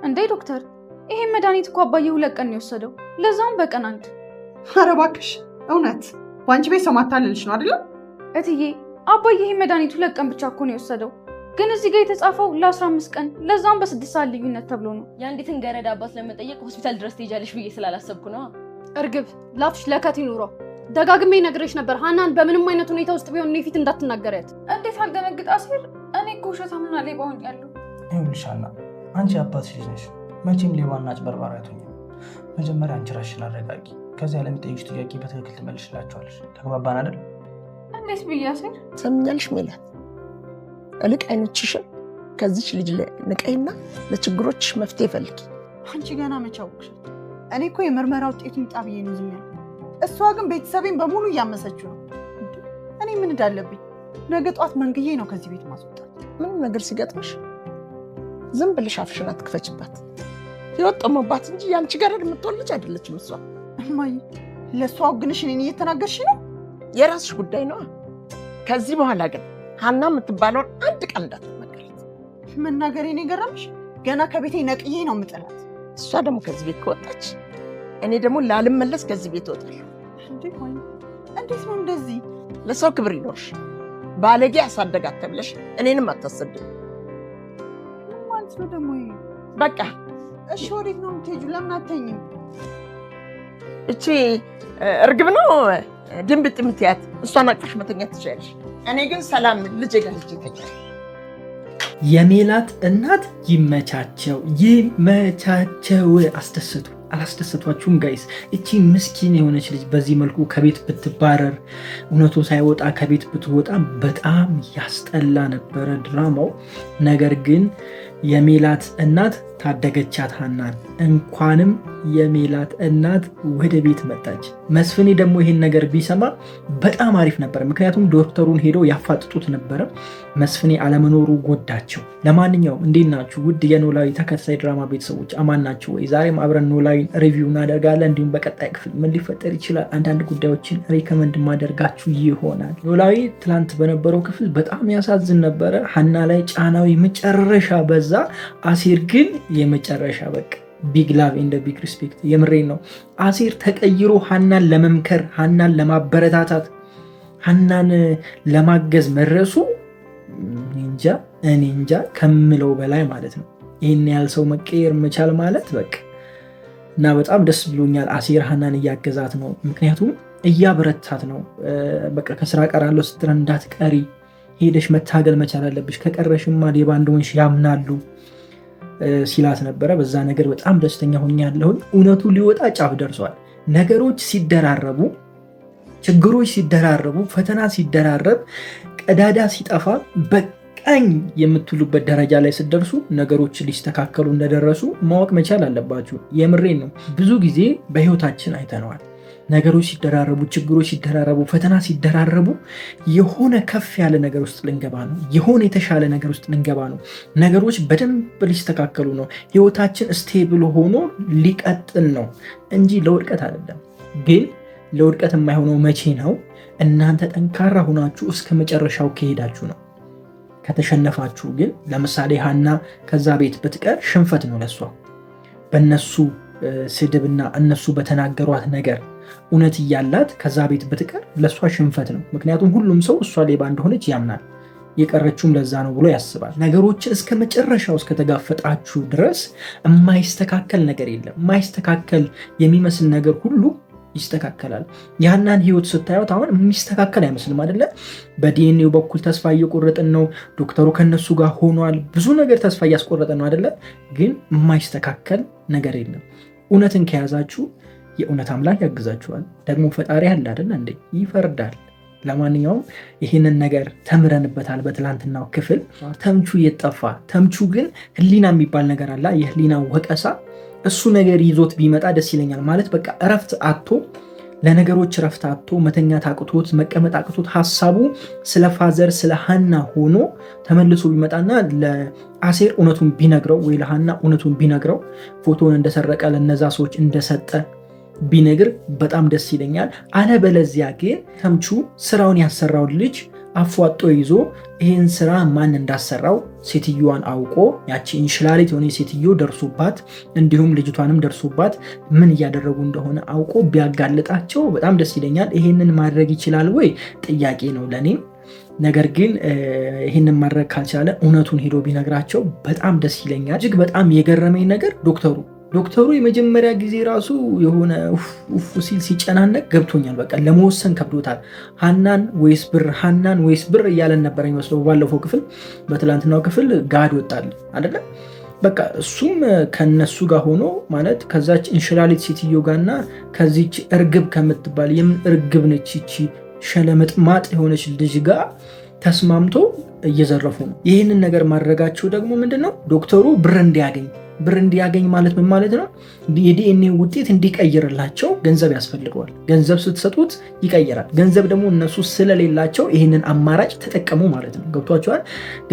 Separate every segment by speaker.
Speaker 1: እንዴ ዶክተር፣ ይሄ መድኃኒት እኮ አባዬ 2 ቀን ነው የወሰደው፣ ለዛውም በቀን 1።
Speaker 2: ኧረ እባክሽ እውነት በአንቺ ቤት ሰው ማታለልሽ ነው አይደል?
Speaker 1: እትዬ አባዬ ይሄ መድኃኒት 2 ቀን ብቻ እኮ ነው የወሰደው፣ ግን እዚህ ጋር የተጻፈው ለ15 ቀን ለዛውም በ6 ሰዓት ልዩነት ተብሎ ነው።
Speaker 3: የአንዲትን ገረድ አባት ለመጠየቅ ሆስፒታል ድረስ ትሄጃለሽ ብዬ ስላላሰብኩ ነው።
Speaker 4: እርግብ ላፍሽ ለከት ይኑረው። ደጋግሜ ነግሬሽ ነበር ሀናን በምንም አይነት ሁኔታ ውስጥ ቢሆን እኔ ፊት እንዳትናገሪያት።
Speaker 1: እንዴት አልደነግጥ አሴር? እኔ እኮ ውሸታምና ሌባ ሆኛለሁ።
Speaker 5: ይኸውልሽ ሀና፣ አንቺ አባትሽ ልጅ ነሽ። መቼም ሌባና አጭበርባሪ አትሆኝም። መጀመሪያ አንቺ ራስሽን አረጋጊ። ከዚያ ለሚጠይቅሽ ጥያቄ በትክክል ትመልሽላቸዋለሽ። ተግባባን አይደል?
Speaker 1: እንዴት ብዬ አሴር?
Speaker 6: ሰምኛልሽ ሜላት፣ እልቅ አይኖችሽን ከዚች ልጅ ንቀይና ለችግሮችሽ መፍትሄ ፈልጊ።
Speaker 2: አንቺ ገና መቼ አወቅሻት? እኔ እኮ የምርመራ ውጤቱ ይምጣ ብዬ ነው ዝም ያልኩት። እሷ ግን ቤተሰቤን በሙሉ እያመሰችው ነው። እኔ ምን እዳለብኝ? ነገ ጧት መንግዬ ነው ከዚህ ቤት ማስወጣት።
Speaker 6: ምንም ነገር ሲገጥምሽ ዝም ብለሽ አፍሽን አትክፈችባት። የወጣመባት እንጂ ያንቺ ገረድ የምትሆን ልጅ አይደለችም እሷ።
Speaker 2: እማዬ፣ ለእሷ አውግንሽ እኔን እየተናገርሽ ነው?
Speaker 6: የራስሽ ጉዳይ ነዋ። ከዚህ በኋላ ግን ሀና የምትባለውን አንድ ቃል እንዳትናገሪት።
Speaker 2: መናገሬ ነው የገረምሽ? ገና ከቤቴ ነቅዬ ነው የምጥላት።
Speaker 6: እሷ ደግሞ ከዚህ ቤት ከወጣች እኔ ደግሞ ላልመለስ ከዚህ ቤት እወጣለሁ።
Speaker 2: እንዴት ነው እንደዚህ?
Speaker 6: ለሰው ክብር ይኖርሽ። ባለጌ ያሳደጋት ተብለሽ እኔንም አታሰድም
Speaker 2: ማለት ነው ደግሞ።
Speaker 6: በቃ
Speaker 2: እሺ፣ ወዴት ነው የምትሄጂው? ለምን አትተኝም?
Speaker 6: እቺ እርግብ ነው ድንብጥ የምትያት፣ እሷን አቅፈሽ መተኛት ትችያለሽ። እኔ ግን ሰላም ልጄ ጋር ልጄ ተኛል።
Speaker 7: የሜላት እናት ይመቻቸው ይመቻቸው። አስደሰቱ አላስደሰቷችሁም ጋይስ? እቺ ምስኪን የሆነች ልጅ በዚህ መልኩ ከቤት ብትባረር፣ እውነቱ ሳይወጣ ከቤት ብትወጣ በጣም ያስጠላ ነበረ ድራማው። ነገር ግን የሜላት እናት ታደገቻት ሀናን። እንኳንም የሜላት እናት ወደ ቤት መጣች። መስፍኔ ደግሞ ይሄን ነገር ቢሰማ በጣም አሪፍ ነበር። ምክንያቱም ዶክተሩን ሄደው ያፋጥጡት ነበረ። መስፍኔ አለመኖሩ ጎዳቸው። ለማንኛውም እንዴት ናችሁ ውድ የኖላዊ ተከታታይ ድራማ ቤተሰቦች፣ አማን ናችሁ ወይ? ዛሬም አብረን ኖላዊን ሪቪው እናደርጋለን። እንዲሁም በቀጣይ ክፍል ምን ሊፈጠር ይችላል አንዳንድ ጉዳዮችን ሪከመንድ ማደርጋችሁ ይሆናል። ኖላዊ ትላንት በነበረው ክፍል በጣም ያሳዝን ነበረ። ሀና ላይ ጫናው የመጨረሻ በዛ። አሴር ግን የመጨረሻ በቃ ቢግ ላቭ ኤንድ ቢግ ሪስፔክት። የምሬን ነው። አሴር ተቀይሮ ሀናን ለመምከር፣ ሀናን ለማበረታታት፣ ሀናን ለማገዝ መድረሱ እኔ እንጃ ከምለው በላይ ማለት ነው። ይህን ያህል ሰው መቀየር መቻል ማለት በቃ እና በጣም ደስ ብሎኛል። አሴር ሀናን እያገዛት ነው። ምክንያቱም እያበረታት ነው። በቃ ከስራ ቀራለሁ ስትል እንዳትቀሪ፣ ሄደሽ መታገል መቻል አለብሽ፣ ከቀረሽማ ሌባ እንደሆንሽ ያምናሉ ሲላት ነበረ። በዛ ነገር በጣም ደስተኛ ሆኛለሁ። እውነቱ ሊወጣ ጫፍ ደርሷል። ነገሮች ሲደራረቡ፣ ችግሮች ሲደራረቡ፣ ፈተና ሲደራረብ፣ ቀዳዳ ሲጠፋ በቃኝ የምትሉበት ደረጃ ላይ ስትደርሱ ነገሮች ሊስተካከሉ እንደደረሱ ማወቅ መቻል አለባችሁ። የምሬን ነው። ብዙ ጊዜ በህይወታችን አይተነዋል። ነገሮች ሲደራረቡ፣ ችግሮች ሲደራረቡ፣ ፈተና ሲደራረቡ የሆነ ከፍ ያለ ነገር ውስጥ ልንገባ ነው። የሆነ የተሻለ ነገር ውስጥ ልንገባ ነው። ነገሮች በደንብ ሊስተካከሉ ነው። ህይወታችን ስቴብል ሆኖ ሊቀጥል ነው እንጂ ለውድቀት አይደለም። ግን ለውድቀት የማይሆነው መቼ ነው? እናንተ ጠንካራ ሆናችሁ እስከ መጨረሻው ከሄዳችሁ ነው። ከተሸነፋችሁ ግን፣ ለምሳሌ ሀና ከዛ ቤት ብትቀር ሽንፈት ነው ለሷ። በነሱ ስድብና እነሱ በተናገሯት ነገር እውነት እያላት ከዛ ቤት ብትቀር ለእሷ ሽንፈት ነው። ምክንያቱም ሁሉም ሰው እሷ ሌባ እንደሆነች ያምናል። የቀረችውም ለዛ ነው ብሎ ያስባል። ነገሮችን እስከ መጨረሻው እስከተጋፈጣችሁ ድረስ የማይስተካከል ነገር የለም። የማይስተካከል የሚመስል ነገር ሁሉ ይስተካከላል። ያናን ህይወት ስታዩት አሁን የሚስተካከል አይመስልም አይደለ? በዲኤንኤው በኩል ተስፋ እየቆረጥን ነው። ዶክተሩ ከነሱ ጋር ሆኗል። ብዙ ነገር ተስፋ እያስቆረጠን ነው አይደለ? ግን የማይስተካከል ነገር የለም። እውነትን ከያዛችሁ የእውነት አምላክ ያግዛችኋል። ደግሞ ፈጣሪ አለ አይደለ እንዴ? ይፈርዳል። ለማንኛውም ይህንን ነገር ተምረንበታል በትላንትናው ክፍል። ተምቹ የጠፋ ተምቹ ግን ህሊና የሚባል ነገር አለ። የህሊና ወቀሳ እሱ ነገር ይዞት ቢመጣ ደስ ይለኛል። ማለት በቃ እረፍት አጥቶ፣ ለነገሮች እረፍት አጥቶ፣ መተኛት አቅቶት፣ መቀመጥ አቅቶት ሀሳቡ ስለ ፋዘር ስለ ሀና ሆኖ ተመልሶ ቢመጣና ለአሴር እውነቱን ቢነግረው ወይ ለሀና እውነቱን ቢነግረው፣ ፎቶን እንደሰረቀ ለነዛ ሰዎች እንደሰጠ ቢነግር በጣም ደስ ይለኛል። አለበለዚያ ግን ተምቹ ስራውን ያሰራውን ልጅ አፏጦ ይዞ ይህን ስራ ማን እንዳሰራው ሴትዮዋን አውቆ ያቺ እንሽላሊት የሆነ ሴትዮ ደርሶባት እንዲሁም ልጅቷንም ደርሶባት ምን እያደረጉ እንደሆነ አውቆ ቢያጋልጣቸው በጣም ደስ ይለኛል። ይህንን ማድረግ ይችላል ወይ ጥያቄ ነው ለእኔም። ነገር ግን ይህንን ማድረግ ካልቻለ እውነቱን ሄዶ ቢነግራቸው በጣም ደስ ይለኛል። እጅግ በጣም የገረመኝ ነገር ዶክተሩ የመጀመሪያ ጊዜ ራሱ የሆነ ኡፍ ሲል ሲጨናነቅ ገብቶኛል። በቃ ለመወሰን ከብዶታል። ሃናን ወይስ ብር እያለን ነበር የሚመስለው ባለፈው ክፍል። በትላንትናው ክፍል ጋድ ወጣል አይደለም። በቃ እሱም ከነሱ ጋር ሆኖ ማለት ከዛች እንሽላሊት ሴትዮ ጋርና ከዚች እርግብ ከምትባል የምን እርግብ ነች ይቺ ሸለመጥማጥ የሆነች ልጅ ጋር ተስማምቶ እየዘረፉ ነው። ይህንን ነገር ማድረጋቸው ደግሞ ምንድነው? ዶክተሩ ብር እንዲያገኝ ማለት ምን ማለት ነው? የዲኤንኤ ውጤት እንዲቀይርላቸው ገንዘብ ያስፈልገዋል። ገንዘብ ስትሰጡት ይቀይራል። ገንዘብ ደግሞ እነሱ ስለሌላቸው ይህንን አማራጭ ተጠቀሙ ማለት ነው። ገብቷቸዋል።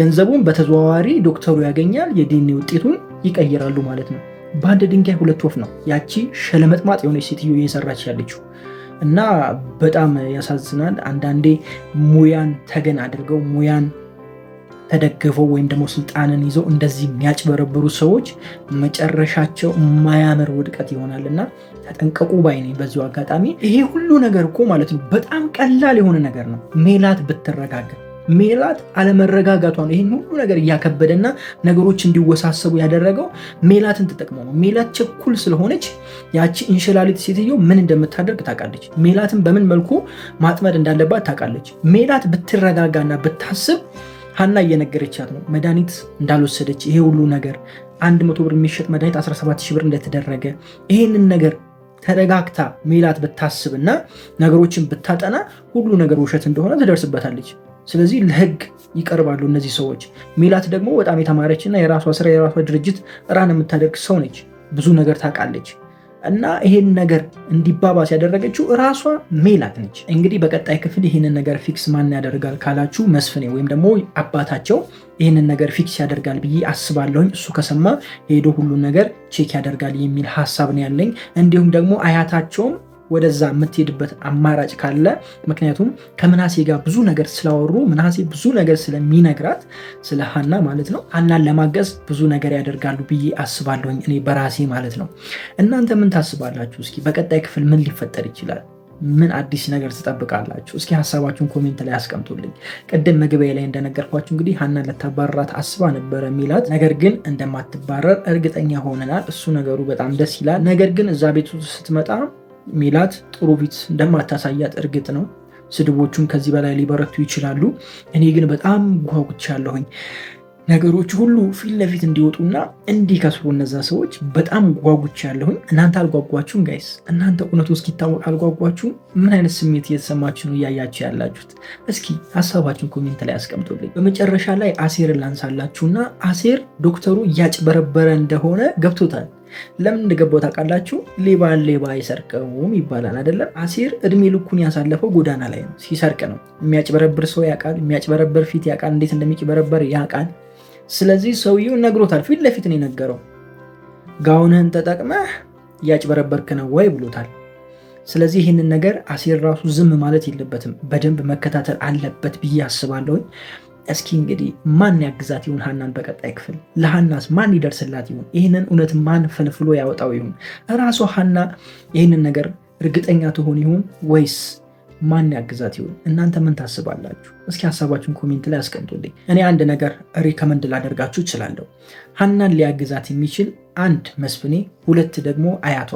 Speaker 7: ገንዘቡን በተዘዋዋሪ ዶክተሩ ያገኛል፣ የዲኤንኤ ውጤቱን ይቀይራሉ ማለት ነው። በአንድ ድንጋይ ሁለት ወፍ ነው ያቺ ሸለመጥማጥ የሆነች ሴትዮ እየሰራች ያለችው እና በጣም ያሳዝናል። አንዳንዴ ሙያን ተገን አድርገው ሙያን ተደግፈው ወይም ደግሞ ስልጣንን ይዘው እንደዚህ የሚያጭበረብሩ ሰዎች መጨረሻቸው የማያምር ውድቀት ይሆናል እና ተጠንቀቁ ባይ ነኝ። በዚሁ አጋጣሚ ይሄ ሁሉ ነገር እኮ ማለት ነው በጣም ቀላል የሆነ ነገር ነው። ሜላት ብትረጋጋ፣ ሜላት አለመረጋጋቷ ነው ይህን ሁሉ ነገር እያከበደና ነገሮች እንዲወሳሰቡ ያደረገው ሜላትን ተጠቅመው ነው። ሜላት ቸኩል ስለሆነች ያቺ እንሽላሊት ሴትዮ ምን እንደምታደርግ ታውቃለች። ሜላትን በምን መልኩ ማጥመድ እንዳለባት ታውቃለች። ሜላት ብትረጋጋና ብታስብ ሃና እየነገረቻት ነው መድኃኒት እንዳልወሰደች፣ ይሄ ሁሉ ነገር 100 ብር የሚሸጥ መድኃኒት 17,000 ብር እንደተደረገ ይህንን ነገር ተረጋግታ ሜላት ብታስብና ነገሮችን ብታጠና ሁሉ ነገር ውሸት እንደሆነ ትደርስበታለች። ስለዚህ ለህግ ይቀርባሉ እነዚህ ሰዎች። ሜላት ደግሞ በጣም የተማረችና የራሷ ስራ የራሷ ድርጅት ራን የምታደርግ ሰው ነች። ብዙ ነገር ታውቃለች እና ይሄን ነገር እንዲባባስ ያደረገችው ራሷ ሜላት ነች። እንግዲህ በቀጣይ ክፍል ይህንን ነገር ፊክስ ማን ያደርጋል ካላችሁ መስፍኔ ወይም ደግሞ አባታቸው ይህንን ነገር ፊክስ ያደርጋል ብዬ አስባለሁኝ። እሱ ከሰማ ሄዶ ሁሉን ነገር ቼክ ያደርጋል የሚል ሀሳብ ነው ያለኝ። እንዲሁም ደግሞ አያታቸውም ወደዛ የምትሄድበት አማራጭ ካለ ምክንያቱም ከምናሴ ጋር ብዙ ነገር ስላወሩ ምናሴ ብዙ ነገር ስለሚነግራት ስለ ሃና ማለት ነው ሃናን ለማገዝ ብዙ ነገር ያደርጋሉ ብዬ አስባለሁኝ እኔ በራሴ ማለት ነው። እናንተ ምን ታስባላችሁ? እስኪ በቀጣይ ክፍል ምን ሊፈጠር ይችላል? ምን አዲስ ነገር ትጠብቃላችሁ? እስኪ ሀሳባችሁን ኮሜንት ላይ አስቀምጡልኝ። ቅድም መግቢያ ላይ እንደነገርኳችሁ እንግዲህ ሃናን ልታባረራት አስባ ነበረ ሜላት። ነገር ግን እንደማትባረር እርግጠኛ ሆነናል። እሱ ነገሩ በጣም ደስ ይላል። ነገር ግን እዛ ቤት ስትመጣ ሜላት ጥሩ ፊት እንደማታሳያት እርግጥ ነው። ስድቦቹን ከዚህ በላይ ሊበረቱ ይችላሉ። እኔ ግን በጣም ጓጉቻለሁኝ ነገሮች ሁሉ ፊት ለፊት እንዲወጡና እንዲከስሩ እነዛ ሰዎች በጣም ጓጉቻለሁኝ። እናንተ አልጓጓችሁም ጋይስ? እናንተ እውነቱ እስኪታወቅ አልጓጓችሁም? ምን አይነት ስሜት እየተሰማችሁ ነው እያያችሁ ያላችሁት? እስኪ ሀሳባችሁን ኮሜንት ላይ አስቀምጡልኝ። በመጨረሻ ላይ አሴርን ላንሳላችሁና አሴር ዶክተሩ እያጭበረበረ እንደሆነ ገብቶታል። ለምን እንደገባው ታውቃላችሁ? ሌባን ሌባ አይሰርቀውም ይባላል አይደለም? አሴር እድሜ ልኩን ያሳለፈው ጎዳና ላይ ነው፣ ሲሰርቅ ነው። የሚያጭበረብር ሰው ያውቃል፣ የሚያጭበረብር ፊት ያውቃል፣ እንዴት እንደሚጭበረበር ያውቃል። ስለዚህ ሰውየው ነግሮታል፣ ፊት ለፊት ነው የነገረው። ጋውንህን ተጠቅመህ እያጭበረበርክ ነው ወይ ብሎታል። ስለዚህ ይህንን ነገር አሴር ራሱ ዝም ማለት የለበትም፣ በደንብ መከታተል አለበት ብዬ አስባለሁኝ። እስኪ እንግዲህ ማን ያግዛት ይሁን ሃናን በቀጣይ ክፍል? ለሃናስ ማን ይደርስላት ይሁን? ይህንን እውነት ማን ፈልፍሎ ያወጣው ይሁን? እራሷ ሃና ይህንን ነገር እርግጠኛ ትሆን ይሁን ወይስ ማን ያግዛት ይሁን? እናንተ ምን ታስባላችሁ? እስኪ ሀሳባችሁን ኮሜንት ላይ አስቀምጡልኝ። እኔ አንድ ነገር ሪከመንድ ላደርጋችሁ እችላለሁ። ሃናን ሊያግዛት የሚችል አንድ መስፍኔ፣ ሁለት ደግሞ አያቷ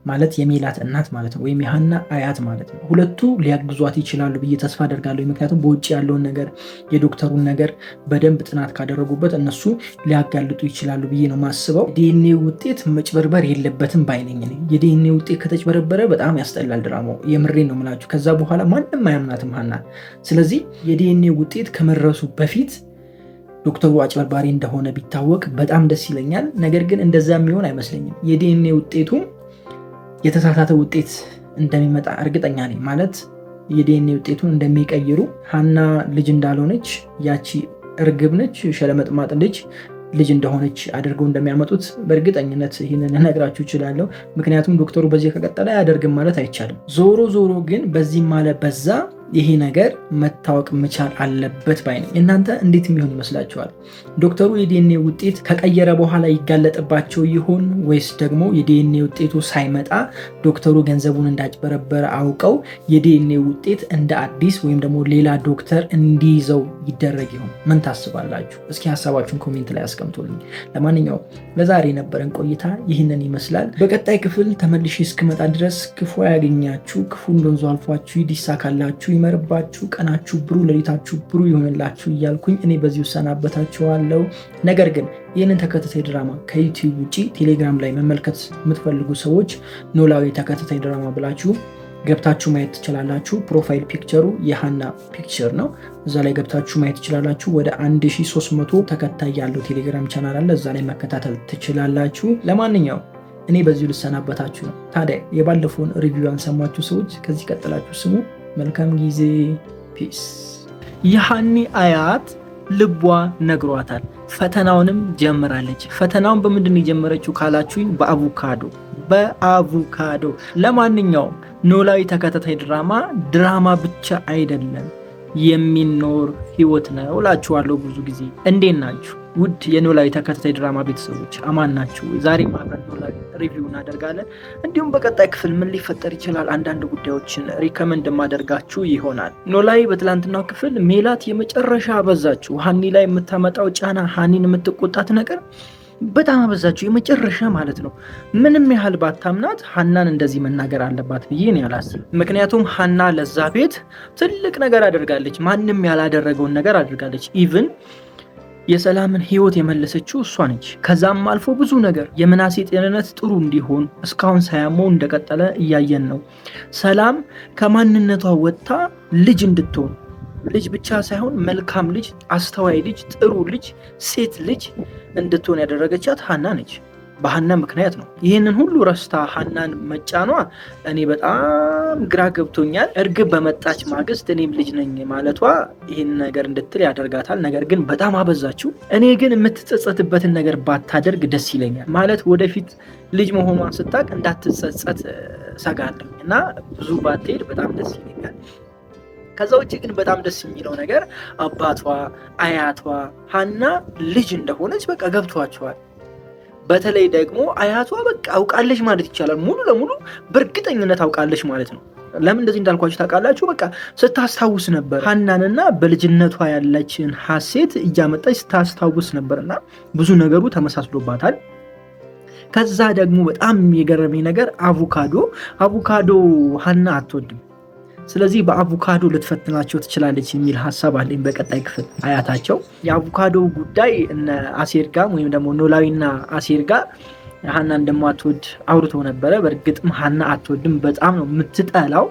Speaker 7: ማለት የሜላት እናት ማለት ነው፣ ወይም የሃና አያት ማለት ነው። ሁለቱ ሊያግዟት ይችላሉ ብዬ ተስፋ አደርጋለሁ። ምክንያቱም በውጭ ያለውን ነገር የዶክተሩን ነገር በደንብ ጥናት ካደረጉበት እነሱ ሊያጋልጡ ይችላሉ ብዬ ነው ማስበው። ዲኤንኤ ውጤት መጭበርበር የለበትም ባይነኝ። የዲኤንኤ ውጤት ከተጭበረበረ በጣም ያስጠላል ድራማው። የምሬን ነው የምላችሁ። ከዛ በኋላ ማንም አያምናትም ሃናን። ስለዚህ የዲኤንኤ ውጤት ከመድረሱ በፊት ዶክተሩ አጭበርባሪ እንደሆነ ቢታወቅ በጣም ደስ ይለኛል። ነገር ግን እንደዛ የሚሆን አይመስለኝም። የዲኤንኤ ውጤቱም የተሳሳተ ውጤት እንደሚመጣ እርግጠኛ ነኝ። ማለት የዲኤንኤ ውጤቱን እንደሚቀይሩ ሃና ልጅ እንዳልሆነች ያቺ እርግብ ነች ሸለመጥማጥ ልጅ እንደሆነች አድርገው እንደሚያመጡት በእርግጠኝነት ይህንን እነግራችሁ እችላለሁ። ምክንያቱም ዶክተሩ በዚህ ከቀጠለ አያደርግም ማለት አይቻልም። ዞሮ ግን በዚህ ማለ በዛ ይሄ ነገር መታወቅ መቻል አለበት ባይ ነኝ። እናንተ እንዴት የሚሆን ይመስላችኋል? ዶክተሩ የዲኤንኤ ውጤት ከቀየረ በኋላ ይጋለጥባቸው ይሆን ወይስ ደግሞ የዲኤንኤ ውጤቱ ሳይመጣ ዶክተሩ ገንዘቡን እንዳጭበረበረ አውቀው የዲኤንኤ ውጤት እንደ አዲስ ወይም ደግሞ ሌላ ዶክተር እንዲይዘው ይደረግ ይሆን? ምን ታስባላችሁ? እስኪ ሀሳባችሁን ኮሜንት ላይ አስቀምጡልኝ። ለማንኛውም ለዛሬ የነበረን ቆይታ ይህንን ይመስላል። በቀጣይ ክፍል ተመልሼ እስክመጣ ድረስ ክፉ ያገኛችሁ፣ ክፉ እንደወንዙ አልፏችሁ፣ ይዲሳካላችሁ፣ ይመርባችሁ፣ ቀናችሁ ብሩ፣ ሌሊታችሁ ብሩ ይሆንላችሁ እያልኩኝ እኔ በዚሁ ሰናበታችኋለሁ። ነገር ግን ይህንን ተከታታይ ድራማ ከዩቲዩብ ውጭ ቴሌግራም ላይ መመልከት የምትፈልጉ ሰዎች ኖላዊ ተከታታይ ድራማ ብላችሁ ገብታችሁ ማየት ትችላላችሁ። ፕሮፋይል ፒክቸሩ የሃና ፒክቸር ነው። እዛ ላይ ገብታችሁ ማየት ትችላላችሁ። ወደ 1300 ተከታይ ያለው ቴሌግራም ቻናል አለ። እዛ ላይ መከታተል ትችላላችሁ። ለማንኛውም እኔ በዚሁ ልሰናበታችሁ ነው። ታዲያ የባለፈውን ሪቪው ያንሰማችሁ ሰዎች ከዚህ ቀጥላችሁ ስሙ። መልካም ጊዜ። ፒስ። የሃኒ አያት ልቧ ነግሯታል። ፈተናውንም ጀምራለች። ፈተናውን በምንድን የጀመረችው ካላችሁኝ በአቮካዶ። ለማንኛውም ኖላዊ ተከታታይ ድራማ ብቻ አይደለም የሚኖር ህይወት ነው እላችኋለሁ። ብዙ ጊዜ እንዴት ናችሁ ውድ የኖላዊ ተከታታይ ድራማ ቤተሰቦች? አማን ናችሁ? ዛሬ አብረን ኖላዊ ሪቪው እናደርጋለን። እንዲሁም በቀጣይ ክፍል ምን ሊፈጠር ይችላል አንዳንድ ጉዳዮችን ሪከመንድ ማደርጋችሁ ይሆናል። ኖላዊ በትላንትናው ክፍል ሜላት የመጨረሻ አበዛችሁ። ሃኒ ላይ የምታመጣው ጫና፣ ሃኒን የምትቆጣት ነገር በጣም አበዛችሁ፣ የመጨረሻ ማለት ነው። ምንም ያህል ባታምናት ሃናን እንደዚህ መናገር አለባት ብዬ ነው ያላስብ። ምክንያቱም ሃና ለዛ ቤት ትልቅ ነገር አድርጋለች፣ ማንም ያላደረገውን ነገር አድርጋለች። ኢቭን የሰላምን ህይወት የመለሰችው እሷ ነች። ከዛም አልፎ ብዙ ነገር የምናሴ ጤንነት ጥሩ እንዲሆን እስካሁን ሳያመው እንደቀጠለ እያየን ነው። ሰላም ከማንነቷ ወጥታ ልጅ እንድትሆን፣ ልጅ ብቻ ሳይሆን መልካም ልጅ፣ አስተዋይ ልጅ፣ ጥሩ ልጅ፣ ሴት ልጅ እንድትሆን ያደረገቻት ሃና ነች። በሃና ምክንያት ነው። ይህንን ሁሉ ረስታ ሃናን መጫኗ እኔ በጣም ግራ ገብቶኛል። እርግብ በመጣች ማግስት እኔም ልጅ ነኝ ማለቷ ይህን ነገር እንድትል ያደርጋታል። ነገር ግን በጣም አበዛችው። እኔ ግን የምትጸጸትበትን ነገር ባታደርግ ደስ ይለኛል። ማለት ወደፊት ልጅ መሆኗን ስታቅ እንዳትጸጸት ሰጋለሁ እና ብዙ ባትሄድ በጣም ደስ ይለኛል። ከዛ ውጭ ግን በጣም ደስ የሚለው ነገር አባቷ፣ አያቷ ሃና ልጅ እንደሆነች በቃ ገብቷቸዋል። በተለይ ደግሞ አያቷ በቃ አውቃለች ማለት ይቻላል። ሙሉ ለሙሉ በእርግጠኝነት አውቃለች ማለት ነው። ለምን እንደዚህ እንዳልኳችሁ ታውቃላችሁ? በቃ ስታስታውስ ነበር ሃናንና በልጅነቷ ያለችን ሀሴት እያመጣች ስታስታውስ ነበርና ብዙ ነገሩ ተመሳስሎባታል። ከዛ ደግሞ በጣም የገረመኝ ነገር አቮካዶ ሃና አትወድም። ስለዚህ በአቮካዶ ልትፈትናቸው ትችላለች የሚል ሀሳብ አለኝ። በቀጣይ ክፍል አያታቸው የአቮካዶ ጉዳይ እነ አሴር ጋር ወይም ደግሞ ኖላዊና አሴር ጋር ሃና እንደማትወድ አውርቶ ነበረ። በእርግጥም ሃና አትወድም፣ በጣም ነው የምትጠላው።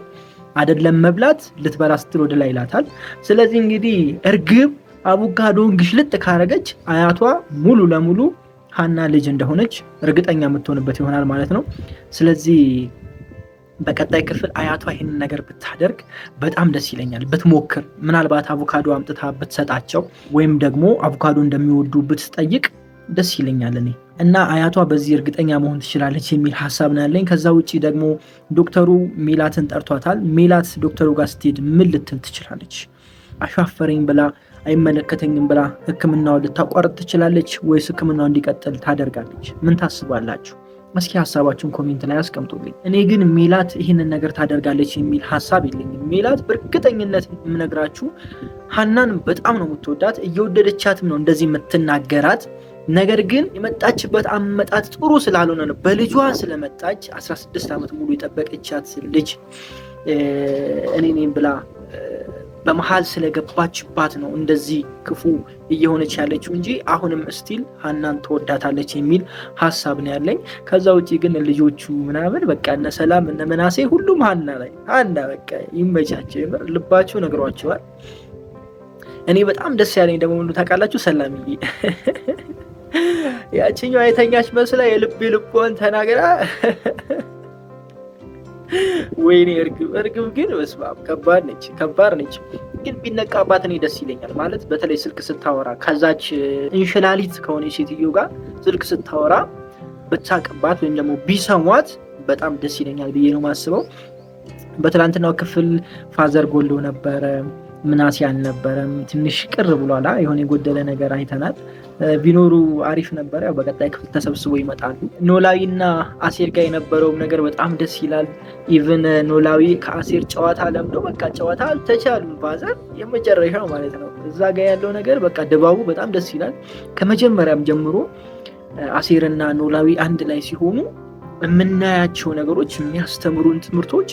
Speaker 7: አይደለም መብላት ልትበላ ስትል ወደ ላይ ይላታል። ስለዚህ እንግዲህ እርግብ አቮካዶን ግሽልጥ ካረገች አያቷ ሙሉ ለሙሉ ሃና ልጅ እንደሆነች እርግጠኛ የምትሆንበት ይሆናል ማለት ነው። ስለዚህ በቀጣይ ክፍል አያቷ ይህንን ነገር ብታደርግ በጣም ደስ ይለኛል። ብትሞክር፣ ምናልባት አቮካዶ አምጥታ ብትሰጣቸው ወይም ደግሞ አቮካዶ እንደሚወዱ ብትጠይቅ ደስ ይለኛል እኔ እና አያቷ በዚህ እርግጠኛ መሆን ትችላለች የሚል ሀሳብ ነው ያለኝ። ከዛ ውጭ ደግሞ ዶክተሩ ሜላትን ጠርቷታል። ሜላት ዶክተሩ ጋር ስትሄድ ምን ልትል ትችላለች? አሻፈረኝ ብላ አይመለከተኝም ብላ ሕክምናውን ልታቋርጥ ትችላለች ወይስ ሕክምናው እንዲቀጥል ታደርጋለች? ምን ታስባላችሁ? እስኪ ሀሳባችሁን ኮሜንት ላይ አስቀምጡልኝ። እኔ ግን ሜላት ይህንን ነገር ታደርጋለች የሚል ሀሳብ የለኝም። ሜላት በእርግጠኝነት የምነግራችሁ ሃናን በጣም ነው የምትወዳት፣ እየወደደቻትም ነው እንደዚህ የምትናገራት። ነገር ግን የመጣችበት አመጣጥ ጥሩ ስላልሆነ ነው። በልጇ ስለመጣች 16 ዓመት ሙሉ የጠበቀቻት ልጅ እኔ ነኝ ብላ በመሃል ስለገባችባት ነው እንደዚህ ክፉ እየሆነች ያለችው እንጂ አሁንም ስቲል ሃናን ትወዳታለች የሚል ሀሳብ ነው ያለኝ። ከዛ ውጭ ግን ልጆቹ ምናምን በቃ እነ ሰላም እነ መናሴ ሁሉም ሃና በቃ ይመቻቸው። የምር ልባቸው ነግሯቸዋል። እኔ በጣም ደስ ያለኝ ደግሞ ታውቃላችሁ፣ ሰላምዬ ያችኛው የተኛች መስላ የልቧን ተናግራ ወይኔ እርግብ ግን በስባብ ከባድ ነች። ግን ቢነቃባት እኔ ደስ ይለኛል። ማለት በተለይ ስልክ ስታወራ ከዛች እንሽላሊት ከሆነ ሴትዮ ጋር ስልክ ስታወራ ብታቅባት ወይም ደግሞ ቢሰሟት በጣም ደስ ይለኛል ብዬ ነው ማስበው። በትላንትናው ክፍል ፋዘር ጎሎ ነበረ፣ ምናሴ አልነበረም። ትንሽ ቅር ብሏላ። የሆነ የጎደለ ነገር አይተናል። ቢኖሩ አሪፍ ነበረ። ያው በቀጣይ ክፍል ተሰብስቦ ይመጣሉ። ኖላዊና አሴር ጋር የነበረው ነገር በጣም ደስ ይላል። ኢቭን ኖላዊ ከአሴር ጨዋታ ለምዶ በቃ ጨዋታ አልተቻሉም። ፋዘር የመጨረሻው ማለት ነው። እዛ ጋር ያለው ነገር በቃ ድባቡ በጣም ደስ ይላል። ከመጀመሪያም ጀምሮ አሴርና ኖላዊ አንድ ላይ ሲሆኑ የምናያቸው ነገሮች የሚያስተምሩን ትምህርቶች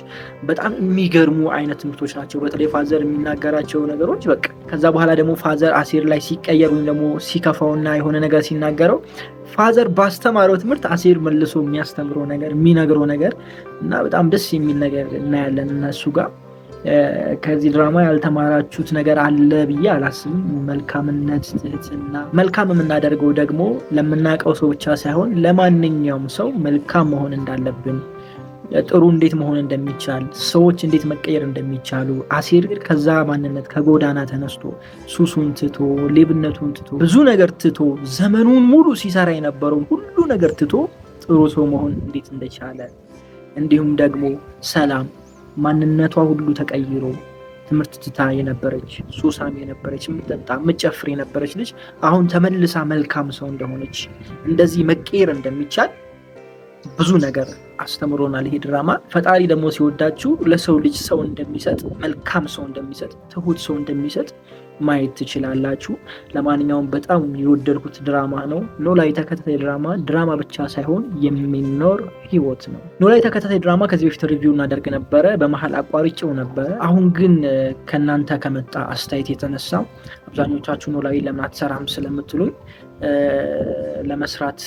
Speaker 7: በጣም የሚገርሙ አይነት ትምህርቶች ናቸው። በተለይ ፋዘር የሚናገራቸው ነገሮች በቃ ከዛ በኋላ ደግሞ ፋዘር አሴር ላይ ሲቀየር ወይም ደግሞ ሲከፋውና የሆነ ነገር ሲናገረው ፋዘር ባስተማረው ትምህርት አሴር መልሶ የሚያስተምረው ነገር የሚነግረው ነገር እና በጣም ደስ የሚል ነገር እናያለን እነሱ ጋር። ከዚህ ድራማ ያልተማራችሁት ነገር አለ ብዬ አላስብም። መልካምነት፣ ትህትና። መልካም የምናደርገው ደግሞ ለምናውቀው ሰው ብቻ ሳይሆን ለማንኛውም ሰው መልካም መሆን እንዳለብን፣ ጥሩ እንዴት መሆን እንደሚቻል፣ ሰዎች እንዴት መቀየር እንደሚቻሉ። አሴር ከዛ ማንነት ከጎዳና ተነስቶ ሱሱን ትቶ ሌብነቱን ትቶ ብዙ ነገር ትቶ ዘመኑን ሙሉ ሲሰራ የነበረውን ሁሉ ነገር ትቶ ጥሩ ሰው መሆን እንዴት እንደቻለ እንዲሁም ደግሞ ሰላም ማንነቷ ሁሉ ተቀይሮ ትምህርት ትታ የነበረች ሱሳም የነበረች የምትጠጣ የምትጨፍር የነበረች ልጅ አሁን ተመልሳ መልካም ሰው እንደሆነች እንደዚህ መቀየር እንደሚቻል ብዙ ነገር አስተምሮናል ይሄ ድራማ። ፈጣሪ ደግሞ ሲወዳችሁ ለሰው ልጅ ሰው እንደሚሰጥ፣ መልካም ሰው እንደሚሰጥ፣ ትሁት ሰው እንደሚሰጥ ማየት ትችላላችሁ። ለማንኛውም በጣም የወደድኩት ድራማ ነው። ኖላዊ ተከታታይ ድራማ ብቻ ሳይሆን የሚኖር ህይወት ነው። ኖላዊ ተከታታይ ድራማ ከዚህ በፊት ሪቪው እናደርግ ነበረ፣ በመሀል አቋርጬው ነበረ። አሁን ግን ከእናንተ ከመጣ አስተያየት የተነሳ አብዛኞቻችሁ ኖላዊ ለምን አትሰራም ስለምትሉኝ ለመስራት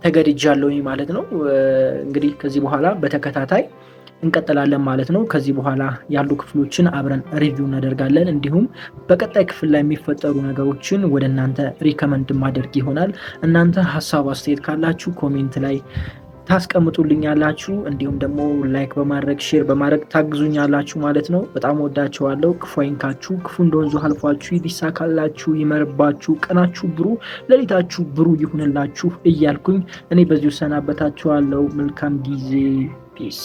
Speaker 7: ተገድጃለሁ ማለት ነው። እንግዲህ ከዚህ በኋላ በተከታታይ እንቀጥላለን ማለት ነው። ከዚህ በኋላ ያሉ ክፍሎችን አብረን ሪቪው እናደርጋለን። እንዲሁም በቀጣይ ክፍል ላይ የሚፈጠሩ ነገሮችን ወደ እናንተ ሪከመንድ ማድረግ ይሆናል። እናንተ ሀሳብ አስተያየት ካላችሁ ኮሜንት ላይ ታስቀምጡልኛላችሁ። እንዲሁም ደግሞ ላይክ በማድረግ ሼር በማድረግ ታግዙኛላችሁ ማለት ነው። በጣም ወዳችኋለሁ። ክፉ አይንካችሁ፣ ክፉ እንደወንዙ አልፏችሁ ይሳካላችሁ፣ ይመርባችሁ፣ ቀናችሁ ብሩ፣ ሌሊታችሁ ብሩ ይሁንላችሁ እያልኩኝ እኔ በዚሁ ሰናበታችኋለሁ። መልካም ጊዜ። ፒስ